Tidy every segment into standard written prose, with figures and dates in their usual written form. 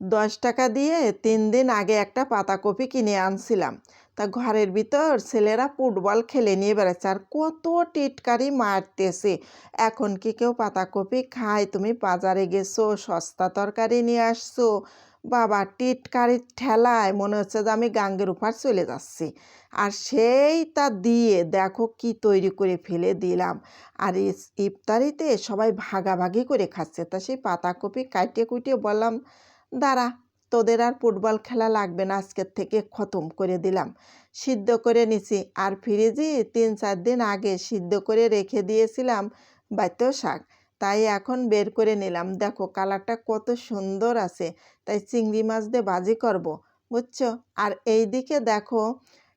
10 টাকা দিয়ে 3 দিন আগে একটা পাতাকপি কিনে আনছিলাম। তা ঘরের ভিতর ছেলেরা ফুটবল খেলে নিয়ে বেড়াচ্ছে আর কত টিটকারি মারতেছে। এখন কি কেউ পাতাকপি খায়? তুমি বাজারে গেছো, সস্তা তরকারি নিয়ে আসছো, বাবা টিটকারির ঠেলায় মনে হচ্ছে যে আমি গাঙ্গের ওপার চলে যাচ্ছি। আর সেইটা দিয়ে দেখো কি তৈরি করে ফেলে দিলাম। আর ইফতারিতে সবাই ভাগাভাগি করে খাচ্ছে। তা সেই পাতাকপি কাটিয়ে কুটিয়ে বললাম, দাঁড়া, তোদের আর ফুটবল খেলা লাগবে না, আজকের থেকে খতম করে দিলাম। সিদ্ধ করে নিছি আর ফ্রিজে 3-4 দিন আগে সিদ্ধ করে রেখে দিয়েছিলাম বাইতেও শাক, তাই এখন বের করে নিলাম। দেখো কালারটা কত সুন্দর আছে, তাই চিংড়ি মাছ দিয়ে ভাজি করব, বুঝছো। আর এই দিকে দেখো,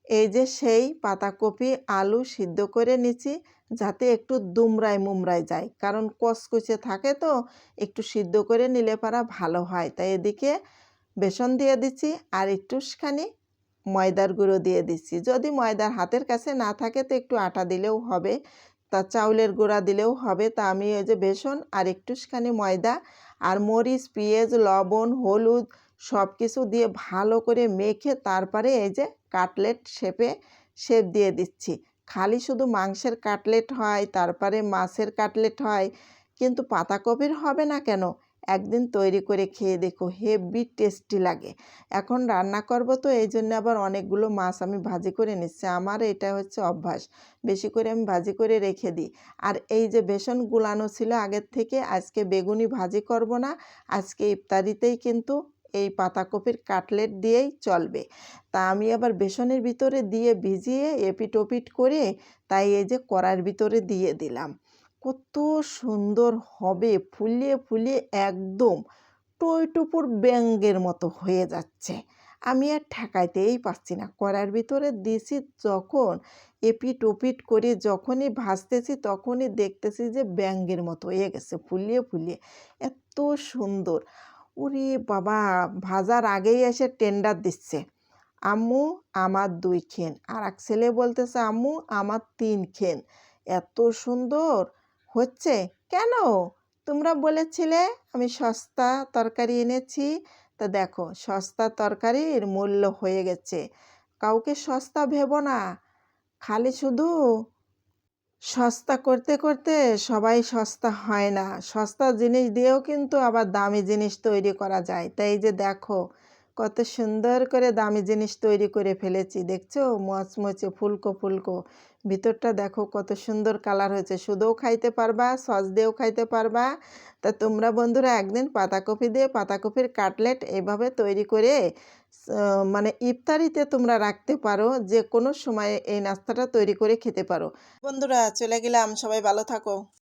এই যে সেই পাতাকপি আলু সিদ্ধ করে নিছি, যাতে একটু দুমড়ায় মুমড়ায় যায়, কারণ কচকুচে থাকে তো, একটু সিদ্ধ করে নিলে পারা ভালো হয়। তাই এদিকে বেসন দিয়ে দিচ্ছি আর একটুখানি ময়দার গুঁড়ো দিয়ে দিচ্ছি। যদি ময়দার হাতের কাছে না থাকে তো একটু আটা দিলেও হবে, তা চাউলের গুঁড়া দিলেও হবে। তা আমি এই যে বেসন আর একটুখানি ময়দা আর মরিচ, পেঁয়াজ, লবণ, হলুদ সব কিছু দিয়ে ভালো করে মেখে তারপরে এই যে কাটলেট শেপ দিয়ে দিচ্ছি। খালি শুধু মাংসের কাটলেট হয়, তারপরে মাছের কাটলেট হয়, কিন্তু পাতাকপির হবে না কেন? একদিন তৈরি করে খেয়ে দেখো, হেভি টেস্টি লাগে। এখন রান্না করব তো এই জন্য আবার অনেকগুলো মাছ আমি ভাজি করে নিচ্ছি। আমার এটা হচ্ছে অভ্যাস, বেশি করে আমি ভাজি করে রেখে দিই। আর এই যে বেসন গুলানো ছিল আগের থেকে, আজকে বেগুনি ভাজি করব না, আজকে ইফতারিতেই কিন্তু এই পাতাকপির কাটলেট দিয়েই চলবে। তা আমি আবার বেসনের ভিতরে দিয়ে ভিজিয়ে এপিট ওপিট করে তাই এই যে কড়াইয়ের ভিতরে দিয়ে দিলাম। কত সুন্দর হবে, ফুলিয়ে ফুলিয়ে একদম টইটুপুর ব্যাঙের মতো হয়ে যাচ্ছে। আমি আর ঠেকাইতেই পারছি না। কড়াইয়ের ভিতরে দিয়েছি যখন, এপিট ওপিট করে যখনই ভাজতেছি তখনই দেখতেছি যে ব্যাঙের মতো হয়ে গেছে, ফুলিয়ে ফুলিয়ে এত সুন্দর। ওরে বাবা, ভাজার আগেই এসে টেন্ডার দিচ্ছে, আম্মু আমার 2 খেন, আর এক ছেলে বলতেছে আম্মু আমার 3 খেন। এত সুন্দর হচ্ছে কেন? তোমরা বলেছিলে আমি সস্তা তরকারি এনেছি, তা দেখো সস্তা তরকারির মূল্য হয়ে গেছে। কাউকে সস্তা ভেবো না, খালি শুধু সস্তা করতে করতে সবাই সস্তা হয় না। সস্তা জিনিস দিয়েও কিন্তু আবার দামি জিনিস তৈরি করা যায়। তাই যে দেখো কত সুন্দর করে দামি জিনিস তৈরি করে ফেলেছি, দেখছো? মচমচে ফুলকো ফুলকো, ভিতরটা দেখো কত সুন্দর কালার হয়েছে। শুধুও খাইতে পারবা, সস দিয়েও খাইতে পারবা। তা তোমরা বন্ধুরা একদিন পাতাকপি দিয়ে পাতাকপির কাটলেট এভাবে তৈরি করে মানে ইফতারিতে তোমরা রাখতে পারো, যে কোনো সময় এই নাস্তাটা তৈরি করে খেতে পারো। বন্ধুরা চলে গেলাম, সবাই ভালো থাকো।